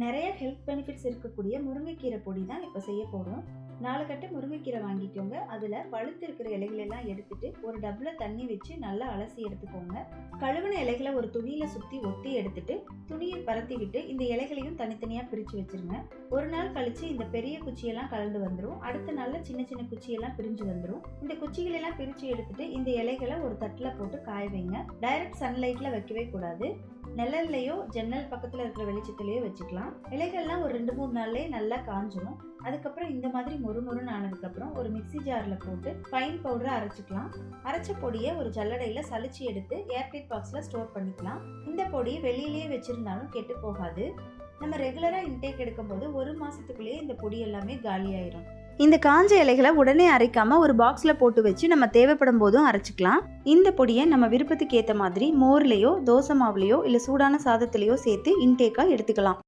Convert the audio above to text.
நிறைய health benefits இருக்கக்கூடிய முருங்கைக்கீரை பொடி தான் இப்போ செய்ய போகிறோம். 4 கட்டு முருங்கைக்கீரை வாங்கிக்கோங்க. அதில் பழுத்து இருக்கிற இலைகளெல்லாம் எடுத்துட்டு ஒரு டப்பில் தண்ணி வச்சு நல்லா அலசி எடுத்துக்கோங்க. கழுவின இலைகளை ஒரு துணியில் சுற்றி ஒத்தி எடுத்துட்டு துணியை பரத்தி விட்டு இந்த இலைகளையும் தனித்தனியாக பிரித்து வச்சிருங்க. ஒரு நாள் கழித்து இந்த பெரிய குச்சியெல்லாம் கலந்து வந்துடும். அடுத்த நாளில் சின்ன சின்ன குச்சியெல்லாம் பிரிஞ்சு வந்துடும். இந்த குச்சிகளெல்லாம் பிரித்து எடுத்துட்டு இந்த இலைகளை ஒரு தட்டில் போட்டு காய வைங்க. டைரக்ட் சன்லைட்டில் வைக்கவே கூடாது. நிழல்லையோ ஜன்னல் பக்கத்தில் இருக்கிற வெளிச்சத்துலையோ வச்சுக்கலாம். இலைகள்லாம் ஒரு 2-3 நாள்லேயே நல்லா காஞ்சிடும். அதுக்கப்புறம் இந்த மாதிரி மொறுமொறுன்னு ஆனதுக்கப்புறம் ஒரு மிக்ஸி ஜாரில் போட்டு ஃபைன் பவுடரை அரைச்சிக்கலாம். அரைச்ச பொடியை ஒரு ஜல்லடையில் சலிச்சு எடுத்து ஏர்டைட் பாக்ஸில் ஸ்டோர் பண்ணிக்கலாம். இந்த பொடி வெளியிலேயே வச்சுருந்தாலும் கெட்டு போகாது. நம்ம ரெகுலராக இன்டேக் எடுக்கும்போது 1 மாதத்துக்குள்ளேயே இந்த பொடி எல்லாமே காலியாயிரும். இந்த காஞ்ச இலைகளை உடனே அரைக்காம ஒரு பாக்ஸில் போட்டு வச்சு நம்ம தேவைப்படும் போதும் அரைச்சிக்கலாம். இந்த பொடியை நம்ம விருப்பத்துக்கு ஏற்ற மாதிரி மோர்லேயோ தோசை மாவுலையோ இல்லை சூடான சாதத்துலேயோ சேர்த்து இன்டேக்காக எடுத்துக்கலாம்.